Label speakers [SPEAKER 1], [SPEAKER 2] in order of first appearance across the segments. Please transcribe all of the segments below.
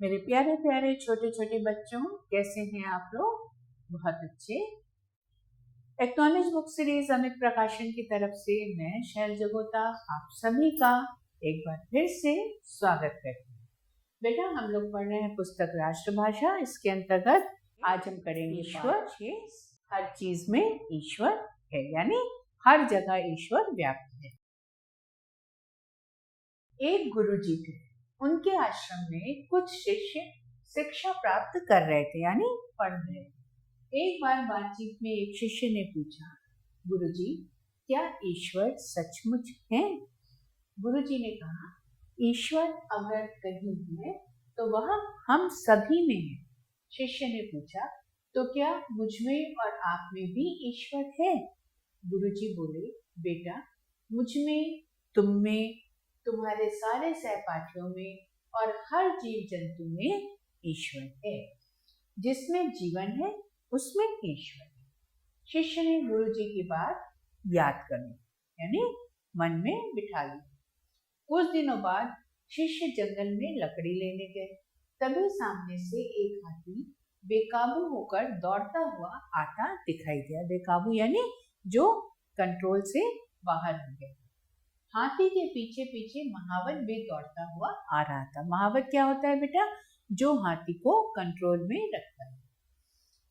[SPEAKER 1] मेरे प्यारे प्यारे छोटे छोटे बच्चों, कैसे हैं आप लोग? बहुत अच्छे। एक्नॉलेज बुक सीरीज अमित प्रकाशन की तरफ से मैं शैल जगोता आप सभी का एक बार फिर से स्वागत करती हूँ। बेटा, हम लोग पढ़ रहे हैं पुस्तक राष्ट्रभाषा। इसके अंतर्गत आज हम करेंगे ईश्वर। हर चीज में ईश्वर है, यानी हर जगह ईश्वर व्याप्त है। एक गुरुजी थे। उनके आश्रम में कुछ शिष्य शिक्षा प्राप्त कर रहे थे, यानी पढ़ रहे थे। एक बार बातचीत में एक शिष्य ने पूछा, गुरुजी, क्या ईश्वर सचमुच है? गुरुजी ने कहा, ईश्वर अगर कहीं है तो वह हम सभी में है। शिष्य ने पूछा, तो क्या मुझ में और आप में भी ईश्वर है? गुरुजी बोले, बेटा, मुझ में, तुम में, तुम्हारे सारे सहपाठियों में और हर जीव जंतु में ईश्वर है। जिसमें जीवन है उसमें ईश्वर है। शिष्य ने गुरुजी की बात याद कर ली, यानी मन में बिठा ली। कुछ दिनों बाद शिष्य जंगल में लकड़ी लेने गए। तभी सामने से एक हाथी बेकाबू होकर दौड़ता हुआ आता दिखाई दिया। बेकाबू यानी जो कंट्रोल से बाहर हो गया। हाथी के पीछे पीछे महावत भी दौड़ता हुआ आ रहा था। महावत क्या होता है बेटा? जो हाथी को कंट्रोल में रखता है।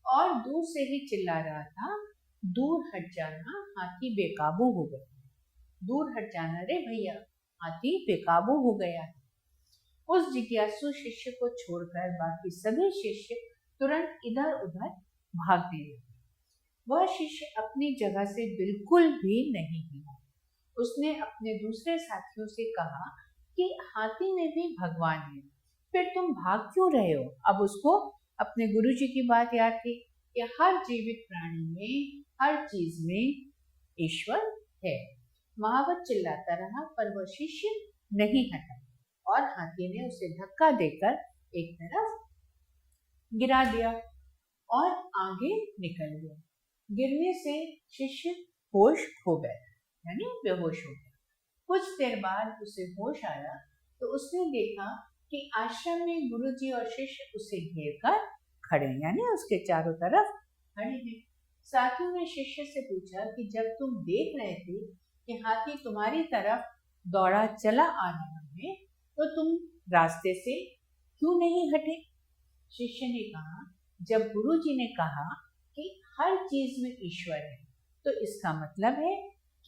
[SPEAKER 1] और दूर से ही चिल्ला रहा था, दूर हट जाना, हाथी बेकाबू हो गया। दूर हट जाना रे भैया, हाथी बेकाबू हो गया। उस जिज्ञासु शिष्य को छोड़कर बाकी सभी शिष्य तुरंत इधर उधर भागने लगे। वह शिष्य अपनी जगह से बिल्कुल भी नहीं हिला। उसने अपने दूसरे साथियों से कहा कि हाथी में भी भगवान है, फिर तुम भाग क्यों रहे हो? अब उसको अपने गुरुजी की बात याद थी कि हर जीवित प्राणी में, हर चीज में ईश्वर है। महावत चिल्लाता रहा, पर वह शिष्य नहीं हटा और हाथी ने उसे धक्का देकर एक तरफ गिरा दिया और आगे निकल गया। गिरने से शिष्य होश खो गया, यानी बेहोश हो गया। कुछ देर बाद उसे होश आया तो उसने देखा कि आश्रम में गुरुजी और शिष्य उसे घेर कर खड़े, यानी उसके चारों तरफ खड़े हैं। साथियों ने शिष्य से पूछा कि जब तुम देख रहे थे कि हाथी तुम्हारी तरफ दौड़ा चला आ रहा है, तो तुम रास्ते से क्यों नहीं हटे? शिष्य ने कहा, जब गुरुजी ने कहा कि हर चीज में ईश्वर है, तो इसका मतलब है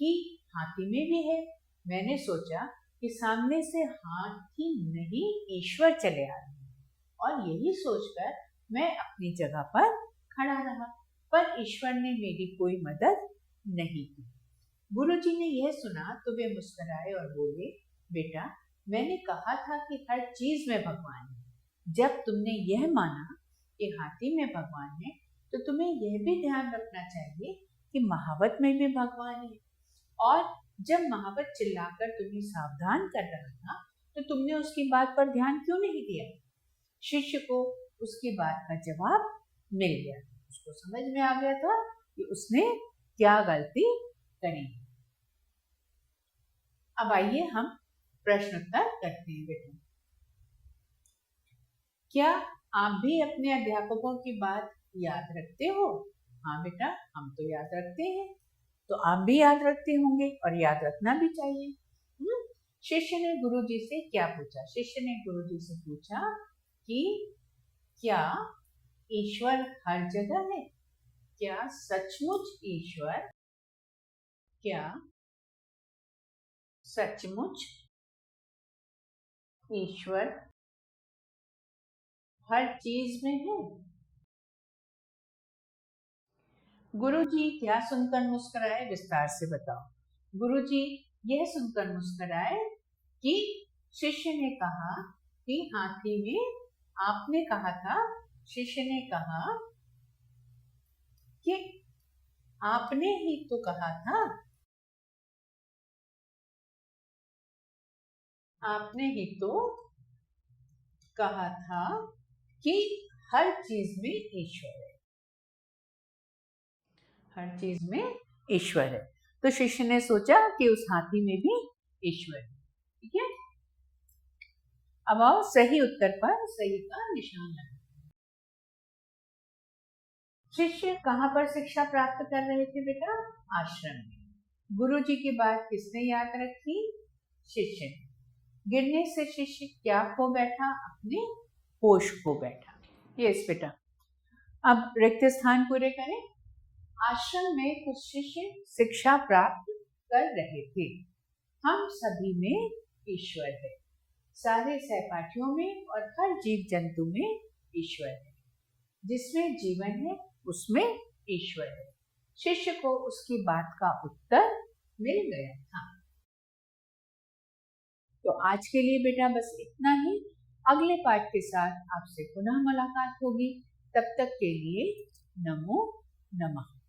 [SPEAKER 1] कि हाथी में भी है। मैंने सोचा कि सामने से हाथी नहीं, ईश्वर चले आ रहे हैं, और यही सोचकर मैं अपनी जगह पर खड़ा रहा, पर ईश्वर ने मेरी कोई मदद नहीं की। गुरुजी ने यह सुना तो वे मुस्कुराए और बोले, बेटा, मैंने कहा था कि हर चीज में भगवान है। जब तुमने यह माना कि हाथी में भगवान है, तो तुम्हें यह भी ध्यान रखना चाहिए कि महावत में भी भगवान है। और जब महावत चिल्लाकर तुम्हें सावधान कर रहा था, तो तुमने उसकी बात पर ध्यान क्यों नहीं दिया? शिष्य को उसकी बात का जवाब मिल गया। उसको समझ में आ गया था कि उसने क्या गलती करी। अब आइए हम प्रश्नोत्तर करते हैं। बेटा, क्या आप भी अपने अध्यापकों की बात याद रखते हो? हाँ बेटा, हम तो याद रखते हैं। तो आप भी याद रखते होंगे और याद रखना भी चाहिए। शिष्य ने गुरुजी से क्या पूछा? शिष्य ने गुरुजी से पूछा कि क्या ईश्वर हर जगह है? क्या सचमुच ईश्वर, क्या सचमुच ईश्वर हर चीज में है? गुरुजी क्या सुनकर मुस्कुराए? विस्तार से बताओ। गुरुजी यह सुनकर मुस्कुराए कि शिष्य ने कहा कि हाथी में, आपने कहा था, शिष्य ने कहा कि आपने ही तो कहा था, आपने ही तो कहा था कि हर चीज में ईश्वर है, हर चीज में ईश्वर है। तो शिष्य ने सोचा कि उस हाथी में भी ईश्वर है। ठीक है। अब आओ सही उत्तर पर सही का निशान लगाओ। शिष्य कहाँ पर शिक्षा प्राप्त कर रहे थे बेटा? आश्रम में। गुरुजी की बात किसने याद रखी? शिष्य ने। गिरने से शिष्य क्या खो बैठा? अपने होश खो बैठा। यस बेटा। अब रिक्त स्थान पूरे करें। आश्रम में कुछ शिष्य शिक्षा प्राप्त कर रहे थे। हम सभी में ईश्वर है। सारे सहपाठियों में और हर जीव जंतु में ईश्वर है। जिसमें जीवन है उसमें ईश्वर है। शिष्य को उसकी बात का उत्तर मिल गया था। तो आज के लिए बेटा बस इतना ही। अगले पाठ के साथ आपसे पुनः मुलाकात होगी। तब तक के लिए नमो नमः।